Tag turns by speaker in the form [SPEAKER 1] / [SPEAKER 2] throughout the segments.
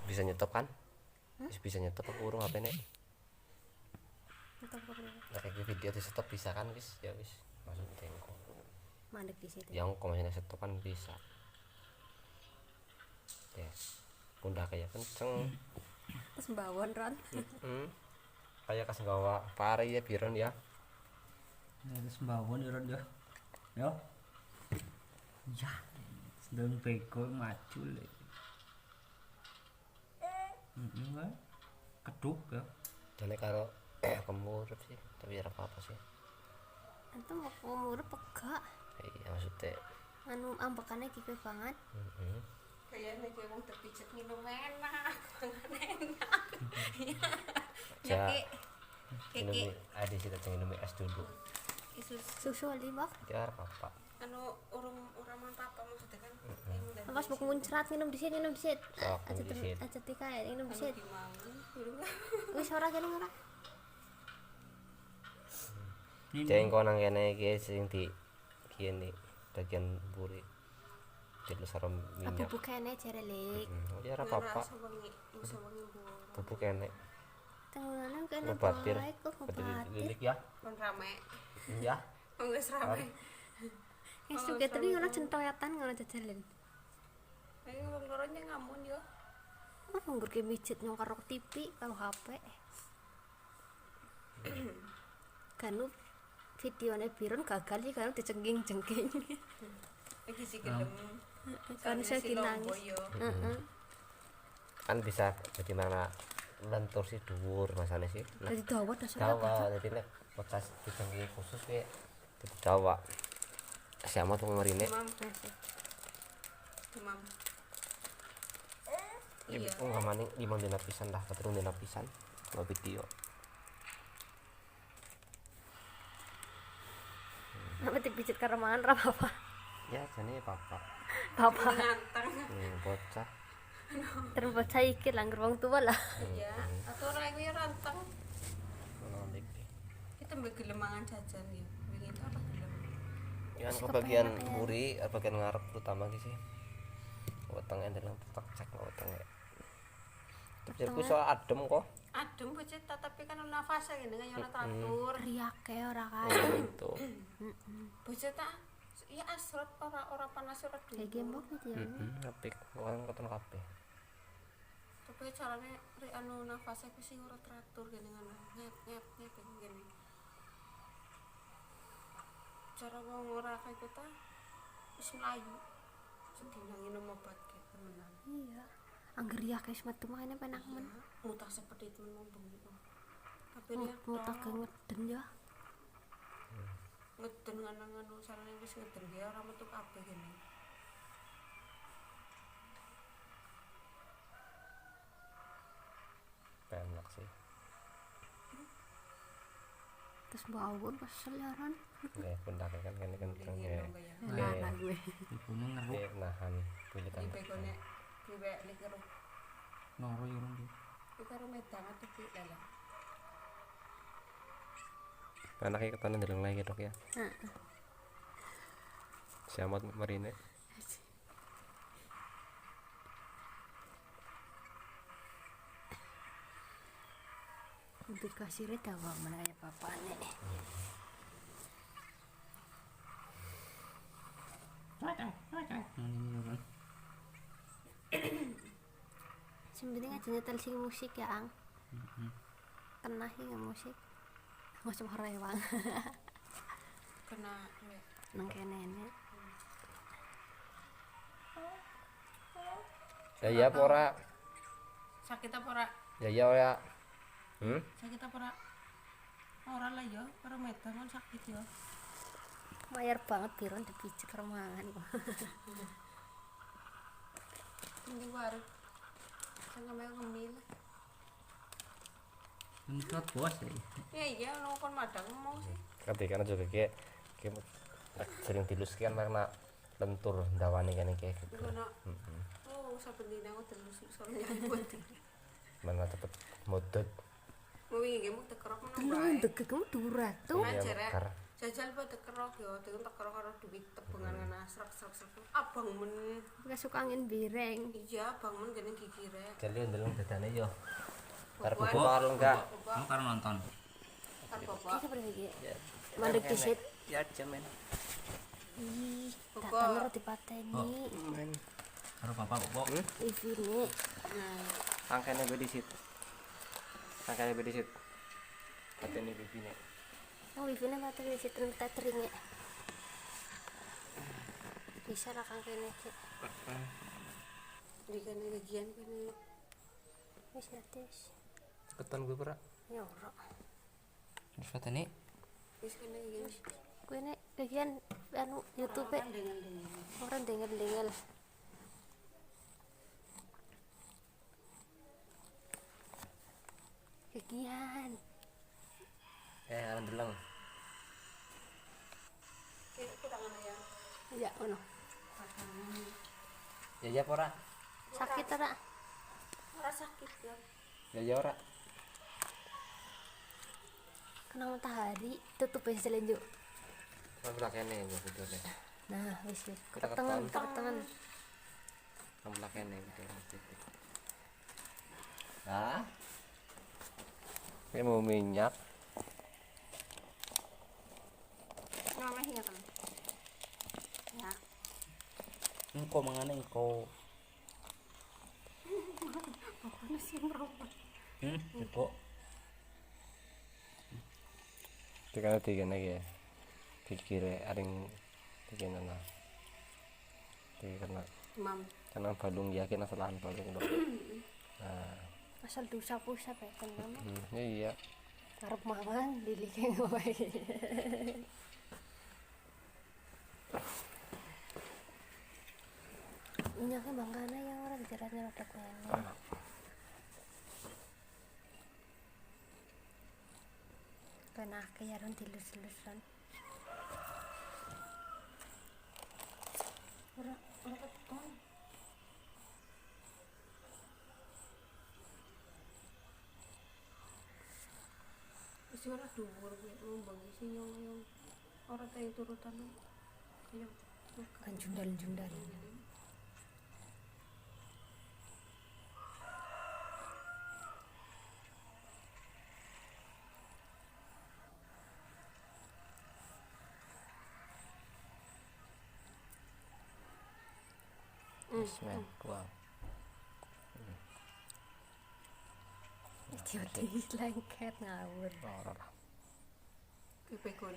[SPEAKER 1] bisa nyetop kan? Bisa nyetop aku urung HP nek.
[SPEAKER 2] Nyetop kok.
[SPEAKER 1] Nah, kayak video di stop bisa kan wis ya wis. Maksudnya engko.
[SPEAKER 2] Mandek di situ.
[SPEAKER 1] Yang kok masih stop kan bisa. Yes. Pundak kayak kenceng.
[SPEAKER 2] Terus mbawon Ron.
[SPEAKER 1] Kayak kas gawa pare ya biron ya.
[SPEAKER 3] Terus mbawon ya Ron ya. Ya. Ya. Sedang bego maju le. Heeh. Keduk ya.
[SPEAKER 1] Jane karo kemurep sih, tapi ora apa-apa sih.
[SPEAKER 2] Itu mau umur pegak.
[SPEAKER 1] Iya maksudnya.
[SPEAKER 2] Anu ambekane gede banget.
[SPEAKER 1] Heeh.
[SPEAKER 4] Kayaknya kayak wong terpijet minum enak, mangan enak.
[SPEAKER 1] Ja.
[SPEAKER 4] Kiki
[SPEAKER 1] Minum ada sih tetep minum es dulu.
[SPEAKER 4] isus
[SPEAKER 2] Susu libak.
[SPEAKER 1] Ya apa-apa.
[SPEAKER 4] anu urung papa maksudnya kan.
[SPEAKER 2] Pas buku muncrat minum di sini.
[SPEAKER 1] Sok
[SPEAKER 2] Aja
[SPEAKER 1] di sini.
[SPEAKER 2] aja kayak minum di sini.
[SPEAKER 4] Dimangan.
[SPEAKER 2] Wis ora kene ora.
[SPEAKER 1] Jeng kok nang kene iki sing di kene bagian buri. Dilus karo minyak.
[SPEAKER 2] Bubuk kene jerelik.
[SPEAKER 1] Ya ora apa-apa.
[SPEAKER 4] Bisa wangi boro.
[SPEAKER 1] Bubuk kene.
[SPEAKER 2] Tengene kene
[SPEAKER 1] Ngebatir.
[SPEAKER 2] baik kok ngebatir.
[SPEAKER 1] Lilik ya.
[SPEAKER 4] Kon rame.
[SPEAKER 1] Ya.
[SPEAKER 4] Wis rame.
[SPEAKER 2] Wis juga tadi ngono centoyatan ngono jajalan.
[SPEAKER 4] Ayo wong loronya ngamun yo.
[SPEAKER 2] Oh, nggur ke mijet nyong karo TV karo HP. Kanu videone Biron gagal sih kanu dicengging-cengking.
[SPEAKER 4] Iki sih gelem.
[SPEAKER 2] Kan saya nangis. Heeh.
[SPEAKER 1] Kan bisa bagaimana lentur sih dhuwur masane sih. Nah,
[SPEAKER 2] Dadi dawa dasar
[SPEAKER 1] Jawa jadi nek bekas ditenggi khusus kayak di Jawa. Siamat wong marine.
[SPEAKER 4] Demam.
[SPEAKER 1] Iya. Enggak maning 5 dina pisan dah, 4 dina pisan. Kalau video.
[SPEAKER 2] Apa dipijet karo mangan ora apa-apa.
[SPEAKER 1] Ya jane papa.
[SPEAKER 2] Papa
[SPEAKER 4] Nganteng.
[SPEAKER 1] Bocah.
[SPEAKER 2] terus bocah iki langgar wong tua lah.
[SPEAKER 4] Iya, atau orang iki ranteng.
[SPEAKER 1] Ngono
[SPEAKER 4] Kita mbek gelem mangan jajan ya. Wingi itu apa gelem?
[SPEAKER 1] Ya ke bagian buri, bagian ngarep terutama iki sih. Weteng endeleng tetep cek weteng ya. Terus soal adem kok.
[SPEAKER 4] Adem bocet tapi kan nafasnya gini kan ora teratur.
[SPEAKER 2] Riake ora kae.
[SPEAKER 1] Oh, gitu.
[SPEAKER 4] Bocet ta ya asrot ora panas ora
[SPEAKER 2] Kayak
[SPEAKER 4] dingin.
[SPEAKER 2] gembok gitu ya.
[SPEAKER 1] Apik, orang ketemu kabeh.
[SPEAKER 4] Tapi carane anu nafasnya ku sing ora teratur gini ngono. Nyet gini. Cara wong ora kayak kita wis mlayu. Sedina minum obat kayak temenan.
[SPEAKER 2] Iya. Angger riake wis metu makane penak men.
[SPEAKER 4] Mutah seperti itu mau bengi. Tapi
[SPEAKER 2] Mutah ngeden ya.
[SPEAKER 4] ngeden nganu sarane wis ngeden ge ora metu kabeh gini.
[SPEAKER 1] Enak sih.
[SPEAKER 2] Terus bawon kesel ya Ron.
[SPEAKER 1] Nggih, pundak kan kenceng ya.
[SPEAKER 2] Lah gue.
[SPEAKER 3] Ibune ngeruk
[SPEAKER 1] Nggih, nahan kulitan.
[SPEAKER 4] Iki begone priwek lik karo
[SPEAKER 3] loro ya Ron.
[SPEAKER 4] iki karo medang ati lala.
[SPEAKER 1] Anaknya ketanan dalam lagi dok ya.
[SPEAKER 2] Heeh.
[SPEAKER 1] Siamat marine.
[SPEAKER 2] Dikasih dawa mana ya papane. Sebenarnya aja nyetel sing musik ya ang. Kena sih nggak musik. Nggak cuma rewang.
[SPEAKER 4] Kena lek
[SPEAKER 2] Nang kene nek.
[SPEAKER 1] Ya ya pora.
[SPEAKER 4] sakit apa ora?
[SPEAKER 1] Ya ya ya.
[SPEAKER 4] Sakit apa ora? Ora lah ya, karo medang kan sakit ya.
[SPEAKER 2] Mayar banget Biron dipijet karo mangan kok.
[SPEAKER 4] Ini warung. Jangan mau ngemil.
[SPEAKER 3] Entot bos ya.
[SPEAKER 4] Ya iya, lo kon madang mau sih.
[SPEAKER 1] Tapi karena juga kayak sering dilus kan karena lentur dawane kan kayak gitu.
[SPEAKER 4] Ngono. Oh, saben dina aku terus sore nyambut.
[SPEAKER 1] Mana cepet modot.
[SPEAKER 4] Mau wingi ge mau tekerok
[SPEAKER 2] Tenan
[SPEAKER 4] menang.
[SPEAKER 2] degek kamu durat tuh.
[SPEAKER 4] Kan cerek. jajal pada kerok ya dengan tak kerok karo duit tebengan ngana serak abang men
[SPEAKER 2] Gak suka angin bireng.
[SPEAKER 4] iya abang men gini gigi rek
[SPEAKER 1] Jadi ndeleng dadane yo. Karep
[SPEAKER 4] Bobo.
[SPEAKER 1] buka karo enggak.
[SPEAKER 3] Kamu karo nonton.
[SPEAKER 4] kan bapak
[SPEAKER 2] Ini seperti ini.
[SPEAKER 1] Ya.
[SPEAKER 2] Mandek disit.
[SPEAKER 1] Ya jaman.
[SPEAKER 2] Ih,
[SPEAKER 4] Bapak.
[SPEAKER 2] datanya roti pateni.
[SPEAKER 1] Men.
[SPEAKER 3] Karo bapak kok.
[SPEAKER 2] Ini.
[SPEAKER 4] nah
[SPEAKER 1] Angkane bedisit. Angkane bedisit. Patene bibine.
[SPEAKER 2] Yang wifi-nya mati disit teteringnya. Bisa lah kang kene ki.
[SPEAKER 4] di kan gajian kan
[SPEAKER 2] Wis gratis.
[SPEAKER 1] Keton gue pura.
[SPEAKER 2] Ya ora.
[SPEAKER 3] Terus patene
[SPEAKER 4] wis kan gajian
[SPEAKER 2] Gue nek bagian anu YouTube
[SPEAKER 4] kan dengan
[SPEAKER 2] orang denger-denger. Kegian.
[SPEAKER 1] Aran deleng.
[SPEAKER 4] kayak kurang ya
[SPEAKER 2] Ya ono.
[SPEAKER 1] Ya ya ora.
[SPEAKER 2] Sakit ora?
[SPEAKER 4] ora sakit ya
[SPEAKER 1] Ya ya ora.
[SPEAKER 2] Kena matahari tutup ya selenjuk.
[SPEAKER 1] Sampai kene ya betulnya.
[SPEAKER 2] Nah, wis wis.
[SPEAKER 1] Ketek
[SPEAKER 2] Ketengan,
[SPEAKER 1] keton.
[SPEAKER 2] ketengan.
[SPEAKER 1] Sampai kene betul. Hah? Kayak mau minyak.
[SPEAKER 4] ngomongnya kan ya
[SPEAKER 3] engko mangane engko.
[SPEAKER 4] pokoknya sih merubah
[SPEAKER 3] Kok
[SPEAKER 1] Tikane digene iki. Dikire aring digene nah. Dikena
[SPEAKER 4] mam
[SPEAKER 1] karena balung yakin asalahan balung dok. Nah,
[SPEAKER 2] Asal dosa pusat ya kan mama.
[SPEAKER 1] ya iya.
[SPEAKER 2] Karep mangan dilike wae. Minyaknya mangkana yang orang jaraknya rada kuning. Kena keyaran dilus-lusan.
[SPEAKER 4] ora keton wis ora dhuwur ngomong sing yang ora teh turutan ayo
[SPEAKER 2] Kan jundal-jundal.
[SPEAKER 1] Wis men, kuang.
[SPEAKER 2] Jadi lengket ngawur.
[SPEAKER 1] Ora ora.
[SPEAKER 4] kepekone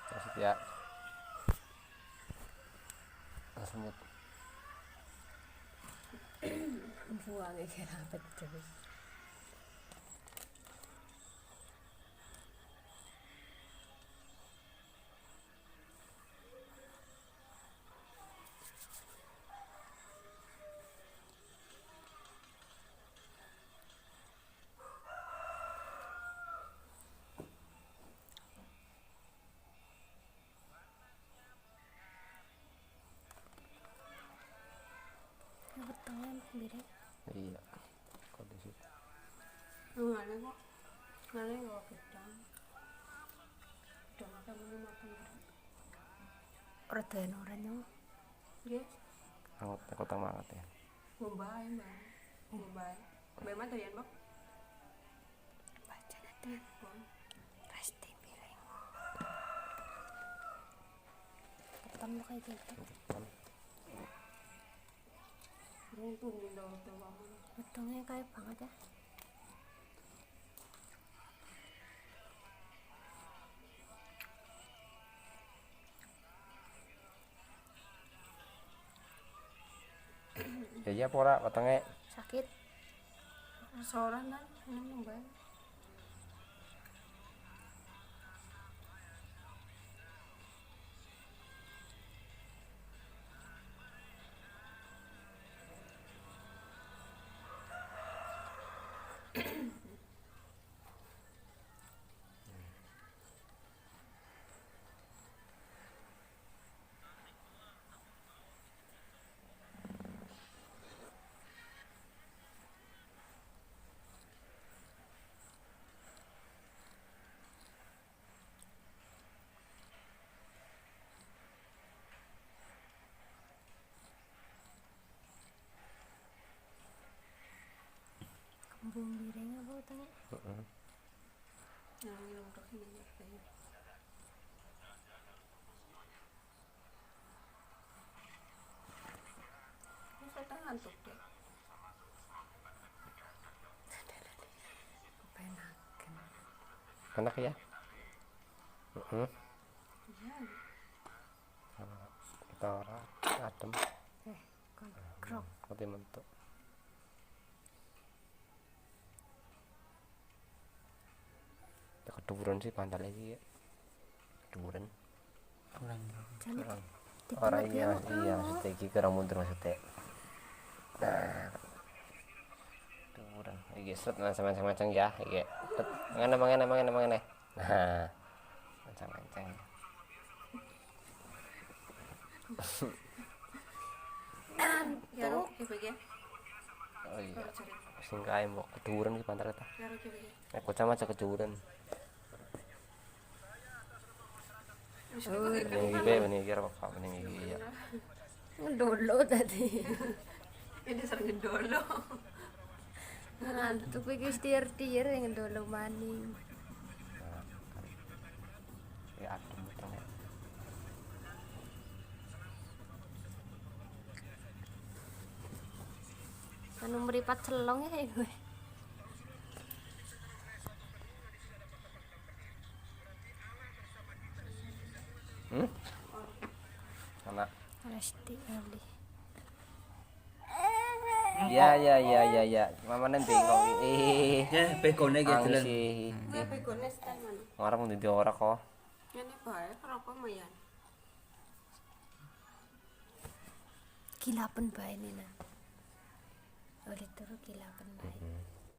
[SPEAKER 1] Terus ya. Semut.
[SPEAKER 2] Buangnya kira betul. Tangan bireng.
[SPEAKER 1] Iya. Kondisi.
[SPEAKER 4] ngene kok ngene kok gedang gedang apa makan
[SPEAKER 2] Ora doyan orang yo.
[SPEAKER 4] nggih
[SPEAKER 1] Angot kota banget ya.
[SPEAKER 4] ngombae mbak ngombae mbak mah doyan mbak
[SPEAKER 2] Baca nanti. Resti bireng. Ketemu kayak gitu.
[SPEAKER 4] untung nih dong teman
[SPEAKER 2] Betulnya kayak banget ya.
[SPEAKER 1] Ya ya pora wetenge.
[SPEAKER 2] Sakit.
[SPEAKER 4] restoran kan ngene mbak
[SPEAKER 2] Bung biring apa utangnya?
[SPEAKER 1] Heeh.
[SPEAKER 4] Yang nongkrong ini ya. Ini saya ngantuk deh.
[SPEAKER 2] Kepenakan.
[SPEAKER 1] Enak ya. Heeh.
[SPEAKER 4] Iya.
[SPEAKER 1] Kita ora adem
[SPEAKER 2] Krok.
[SPEAKER 1] ngerti mentuk. Ya keduren sih pantal iki ya. Keduren.
[SPEAKER 3] kurang
[SPEAKER 2] Jane
[SPEAKER 1] Kurang.
[SPEAKER 2] di
[SPEAKER 1] Ora
[SPEAKER 2] tengah
[SPEAKER 1] iya,
[SPEAKER 2] dia
[SPEAKER 1] iya maksudnya iki kurang mundur maksudnya. Nah. Keduren. Iki set macam-macam ya, iki. Mangane. Nah. Macam-macam.
[SPEAKER 4] Karo kebege.
[SPEAKER 1] Oh iya.
[SPEAKER 4] Karo cari.
[SPEAKER 1] Sing kae mbok keduren iki pantal ta.
[SPEAKER 4] Karo kebege.
[SPEAKER 1] Aku sama aja keduren. Bening iki apa bening iki ya.
[SPEAKER 2] ngedolo tadi.
[SPEAKER 4] Ini sering dolo.
[SPEAKER 2] Ngantuk iki wis tiir-tiir ngedolo maning.
[SPEAKER 1] Ya adem utang ya.
[SPEAKER 2] Anu meripat celong ya gue.
[SPEAKER 1] Sama.
[SPEAKER 2] Resti Ali.
[SPEAKER 1] Ya. Mama nanti kok
[SPEAKER 3] ya bekone iki
[SPEAKER 1] ang
[SPEAKER 3] dalan
[SPEAKER 1] si
[SPEAKER 4] Gue begone setan mana.
[SPEAKER 1] ngarep ndi ora kok.
[SPEAKER 4] Ini bae karo apa mayan.
[SPEAKER 2] Kilapen bae ini nah. Oleh turut